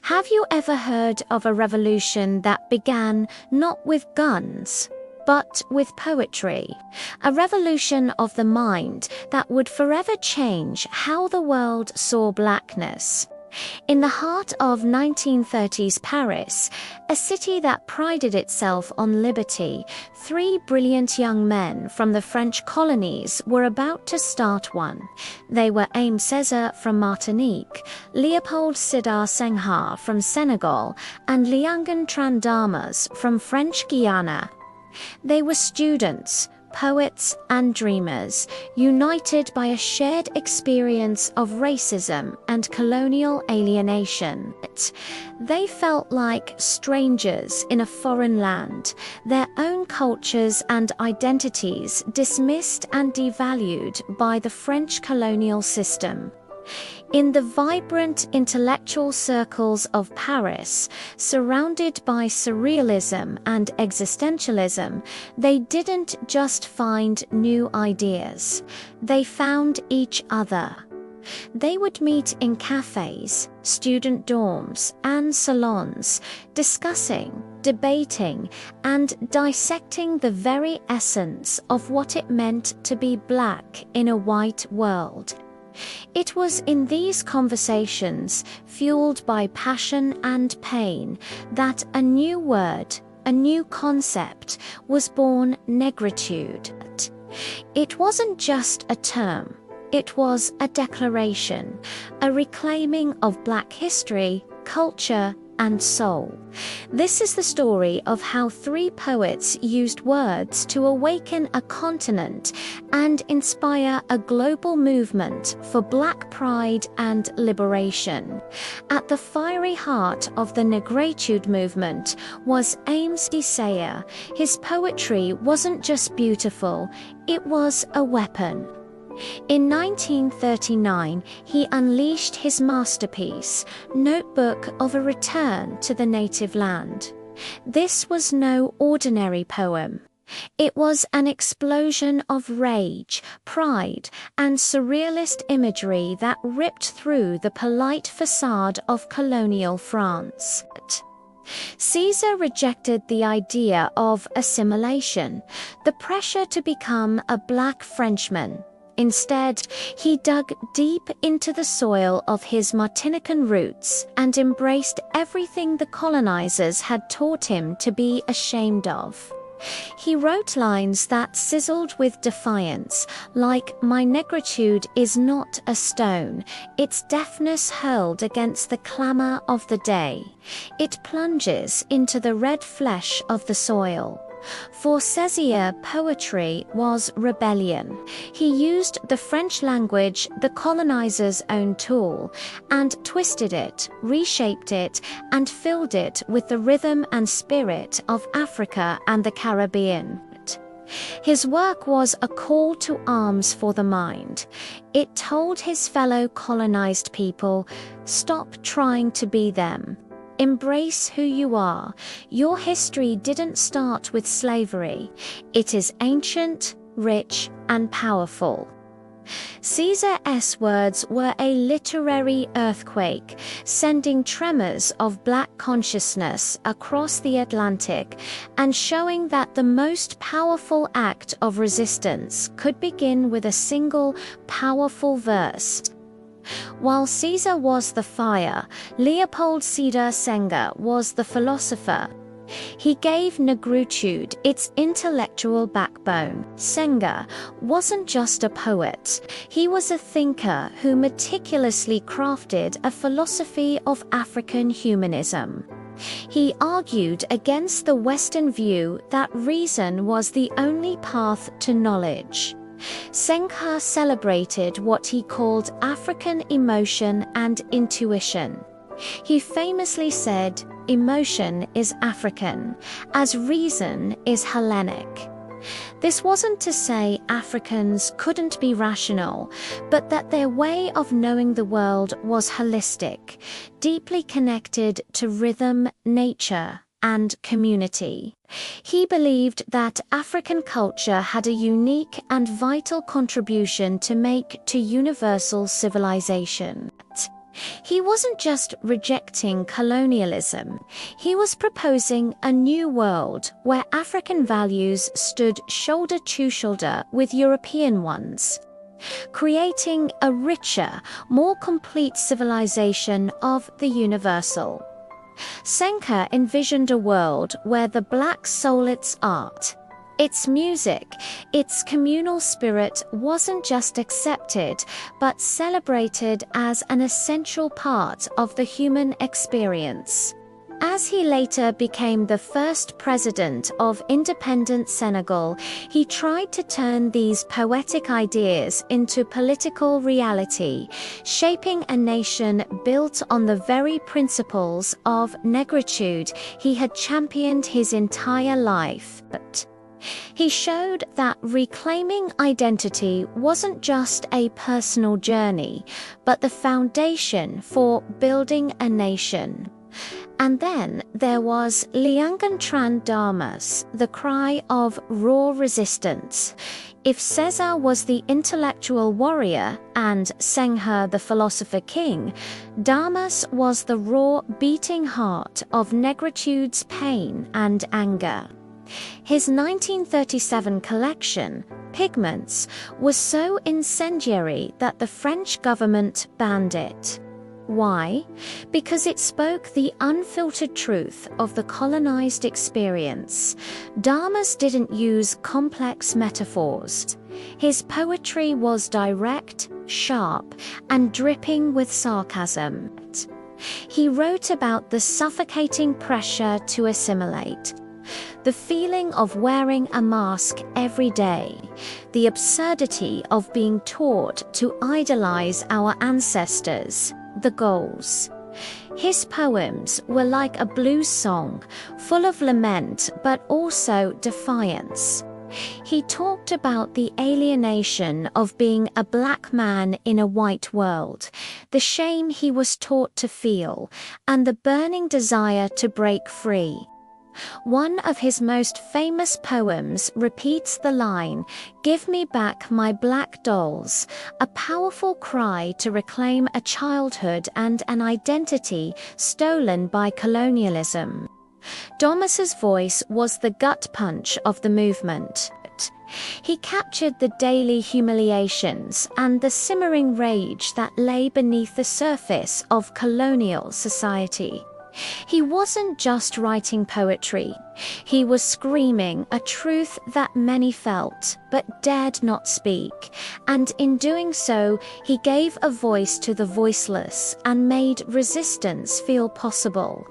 Have you ever heard of a revolution that began not with guns, but with poetry? A revolution of the mind that would forever change how the world saw blackness. In the heart of 1930s Paris, a city that prided itself on liberty, three brilliant young men from the French colonies were about to start one. They were Aimé Césaire from Martinique, Léopold Sédar Senghor from Senegal, and Léon-Gontran Damas from French Guyana. They were students, poets and dreamers, united by a shared experience of racism and colonial alienation. They felt like strangers in a foreign land, their own cultures and identities dismissed and devalued by the French colonial system. In the vibrant intellectual circles of Paris, surrounded by surrealism and existentialism, they didn't just find new ideas, they found each other. They would meet in cafes, student dorms, and salons, discussing, debating, and dissecting the very essence of what it meant to be black in a white world. It was in these conversations, fueled by passion and pain, that a new word, a new concept, was born: Négritude. It wasn't just a term, it was a declaration, a reclaiming of black history, culture, and soul. This is the story of how three poets used words to awaken a continent and inspire a global movement for black pride and liberation. At the fiery heart of the Négritude movement was Aimé Césaire. His poetry wasn't just beautiful, it was a weapon. In 1939, he unleashed his masterpiece, Notebook of a Return to the Native Land. This was no ordinary poem. It was an explosion of rage, pride, and surrealist imagery that ripped through the polite facade of colonial France. Césaire rejected the idea of assimilation, the pressure to become a black Frenchman. Instead, he dug deep into the soil of his Martinican roots and embraced everything the colonizers had taught him to be ashamed of. He wrote lines that sizzled with defiance, like, "My negritude is not a stone, its deafness hurled against the clamor of the day. It plunges into the red flesh of the soil." For Césaire, poetry was rebellion. He used the French language, the colonizers' own tool, and twisted it, reshaped it, and filled it with the rhythm and spirit of Africa and the Caribbean. His work was a call to arms for the mind. It told his fellow colonized people, stop trying to be them. Embrace who you are. Your history didn't start with slavery. It is ancient, rich, and powerful. Césaire's words were a literary earthquake, sending tremors of black consciousness across the Atlantic and showing that the most powerful act of resistance could begin with a single, powerful verse. While Césaire was the fire, Léopold Sédar Senghor was the philosopher. He gave Négritude its intellectual backbone. Senghor wasn't just a poet. He was a thinker who meticulously crafted a philosophy of African humanism. He argued against the Western view that reason was the only path to knowledge. Senghor celebrated what he called African emotion and intuition. He famously said, "Emotion is African, as reason is Hellenic." This wasn't to say Africans couldn't be rational, but that their way of knowing the world was holistic, deeply connected to rhythm, nature, and community. He believed that African culture had a unique and vital contribution to make to universal civilization. He wasn't just rejecting colonialism, he was proposing a new world where African values stood shoulder to shoulder with European ones, creating a richer, more complete civilization of the universal. Senghor envisioned a world where the black soul, its art, its music, its communal spirit wasn't just accepted, but celebrated as an essential part of the human experience. As he later became the first president of independent Senegal, he tried to turn these poetic ideas into political reality, shaping a nation built on the very principles of Négritude he had championed his entire life. He showed that reclaiming identity wasn't just a personal journey, but the foundation for building a nation. And then there was Léon-Gontran Damas, the cry of raw resistance. If Césaire was the intellectual warrior and Senghor the philosopher king, Damas was the raw, beating heart of Négritude's pain and anger. His 1937 collection, Pigments, was so incendiary that the French government banned it. Why? Because it spoke the unfiltered truth of the colonized experience. Damas didn't use complex metaphors. His poetry was direct, sharp, and dripping with sarcasm. He wrote about the suffocating pressure to assimilate, the feeling of wearing a mask every day, the absurdity of being taught to idolize our ancestors, the goals. His poems were like a blues song, full of lament but also defiance. He talked about the alienation of being a black man in a white world, the shame he was taught to feel, and the burning desire to break free. One of his most famous poems repeats the line, "Give me back my black dolls," a powerful cry to reclaim a childhood and an identity stolen by colonialism. Damas's voice was the gut punch of the movement. He captured the daily humiliations and the simmering rage that lay beneath the surface of colonial society. He wasn't just writing poetry, he was screaming a truth that many felt but dared not speak, and in doing so, he gave a voice to the voiceless and made resistance feel possible.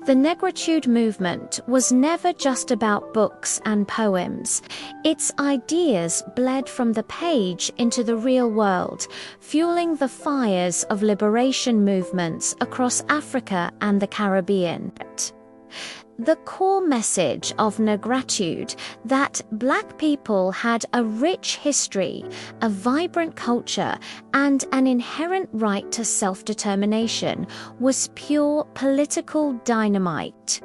The Négritude movement was never just about books and poems. Its ideas bled from the page into the real world, fueling the fires of liberation movements across Africa and the Caribbean. The core message of Négritude, that black people had a rich history, a vibrant culture, and an inherent right to self-determination, was pure political dynamite.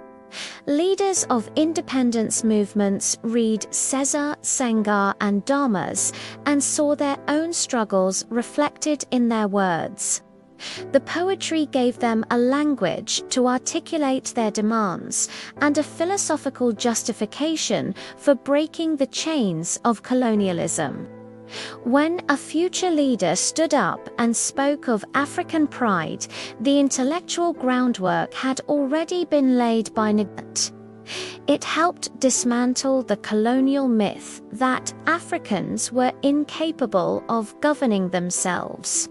Leaders of independence movements read Césaire, Senghor, and Damas and saw their own struggles reflected in their words. The poetry gave them a language to articulate their demands and a philosophical justification for breaking the chains of colonialism. When a future leader stood up and spoke of African pride, the intellectual groundwork had already been laid by Négritude. It helped dismantle the colonial myth that Africans were incapable of governing themselves.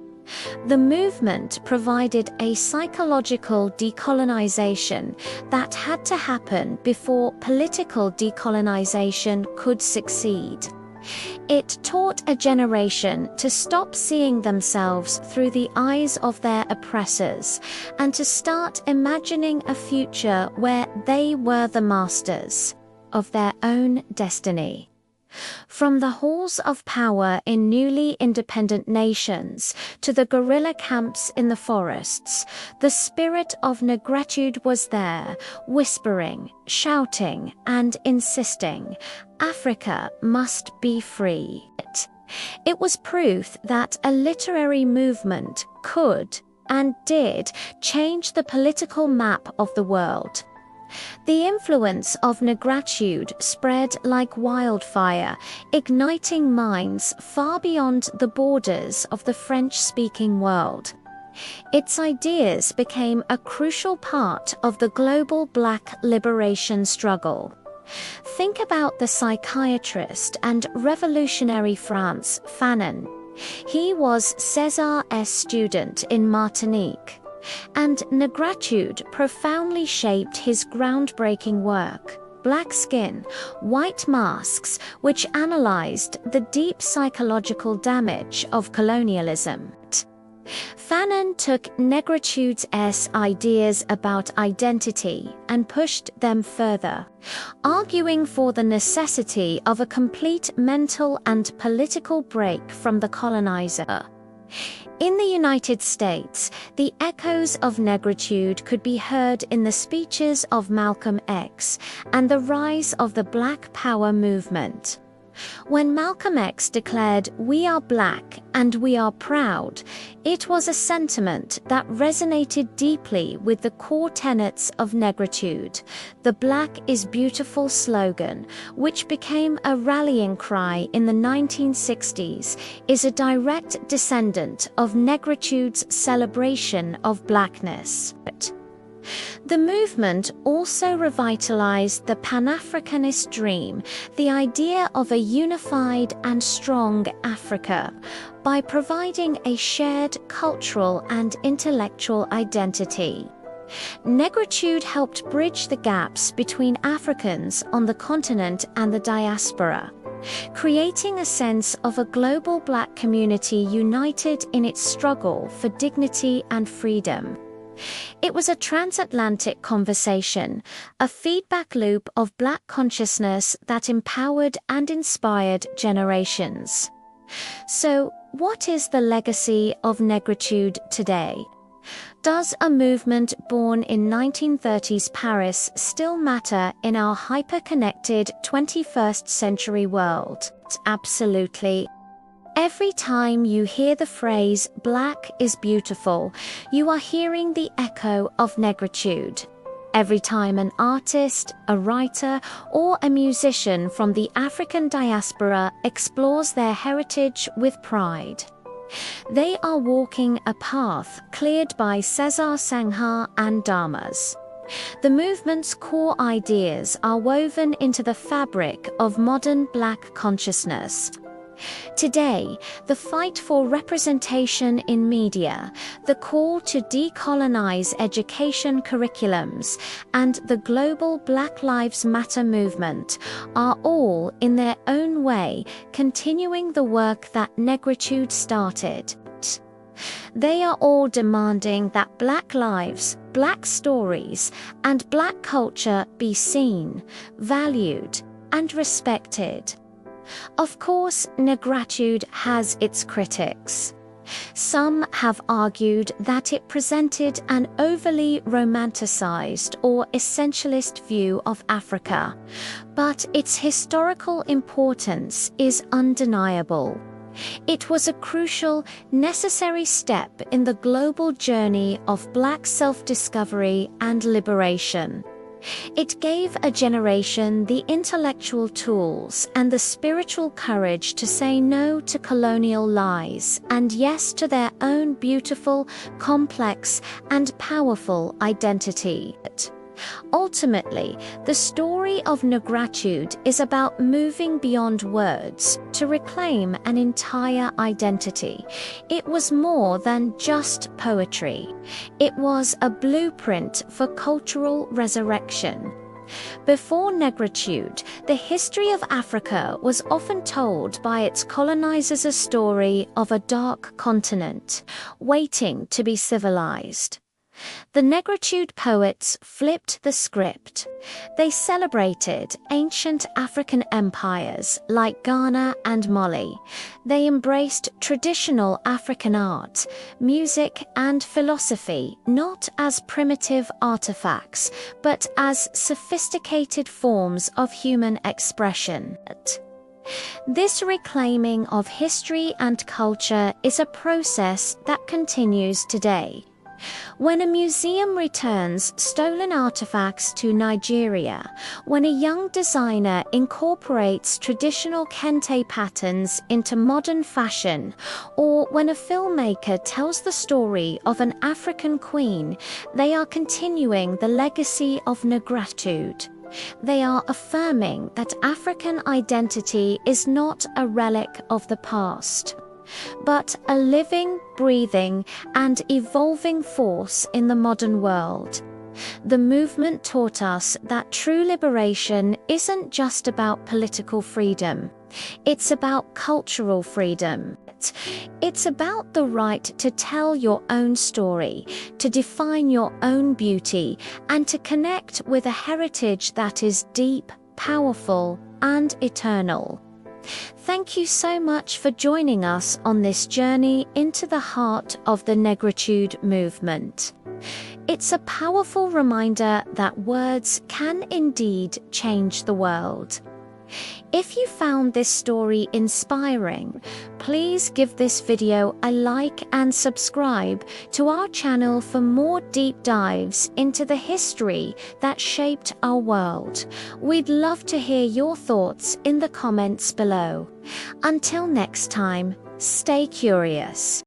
The movement provided a psychological decolonization that had to happen before political decolonization could succeed. It taught a generation to stop seeing themselves through the eyes of their oppressors and to start imagining a future where they were the masters of their own destiny. From the halls of power in newly independent nations to the guerrilla camps in the forests, the spirit of Négritude was there, whispering, shouting, and insisting, Africa must be free. It was proof that a literary movement could and did change the political map of the world. The influence of Négritude spread like wildfire, igniting minds far beyond the borders of the French-speaking world. Its ideas became a crucial part of the global Black liberation struggle. Think about the psychiatrist and revolutionary France Fanon. He was Césaire's student in Martinique, and Négritude profoundly shaped his groundbreaking work, Black Skin, White Masks, which analyzed the deep psychological damage of colonialism. Fanon took Négritude's ideas about identity and pushed them further, arguing for the necessity of a complete mental and political break from the colonizer. In the United States, the echoes of Négritude could be heard in the speeches of Malcolm X and the rise of the Black Power movement. When Malcolm X declared, "We are Black and we are proud," it was a sentiment that resonated deeply with the core tenets of Négritude. The Black is Beautiful slogan, which became a rallying cry in the 1960s, is a direct descendant of Négritude's celebration of Blackness. The movement also revitalized the Pan-Africanist dream, the idea of a unified and strong Africa, by providing a shared cultural and intellectual identity. Négritude helped bridge the gaps between Africans on the continent and the diaspora, creating a sense of a global Black community united in its struggle for dignity and freedom. It was a transatlantic conversation, a feedback loop of Black consciousness that empowered and inspired generations. So, what is the legacy of Négritude today? Does a movement born in 1930s Paris still matter in our hyper-connected 21st century world? Absolutely. Every time you hear the phrase "Black is beautiful," you are hearing the echo of Négritude. Every time an artist, a writer, or a musician from the African diaspora explores their heritage with pride, they are walking a path cleared by Sédar Senghor and Damas. The movement's core ideas are woven into the fabric of modern Black consciousness. Today, the fight for representation in media, the call to decolonize education curriculums, and the global Black Lives Matter movement are all, in their own way, continuing the work that Négritude started. They are all demanding that Black lives, Black stories, and Black culture be seen, valued, and respected. Of course, Négritude has its critics. Some have argued that it presented an overly romanticized or essentialist view of Africa, but its historical importance is undeniable. It was a crucial, necessary step in the global journey of Black self-discovery and liberation. It gave a generation the intellectual tools and the spiritual courage to say no to colonial lies and yes to their own beautiful, complex, and powerful identity. Ultimately, the story of Négritude is about moving beyond words to reclaim an entire identity. It was more than just poetry. It was a blueprint for cultural resurrection. Before Négritude, the history of Africa was often told by its colonizers a story of a dark continent, waiting to be civilized. The Négritude poets flipped the script. They celebrated ancient African empires like Ghana and Mali. They embraced traditional African art, music, and philosophy not as primitive artifacts, but as sophisticated forms of human expression. This reclaiming of history and culture is a process that continues today. When a museum returns stolen artifacts to Nigeria, when a young designer incorporates traditional kente patterns into modern fashion, or when a filmmaker tells the story of an African queen, they are continuing the legacy of Négritude. They are affirming that African identity is not a relic of the past, but a living, breathing, and evolving force in the modern world. The movement taught us that true liberation isn't just about political freedom. It's about cultural freedom. It's about the right to tell your own story, to define your own beauty, and to connect with a heritage that is deep, powerful, and eternal. Thank you so much for joining us on this journey into the heart of the Négritude movement. It's a powerful reminder that words can indeed change the world. If you found this story inspiring, please give this video a like and subscribe to our channel for more deep dives into the history that shaped our world. We'd love to hear your thoughts in the comments below. Until next time, stay curious.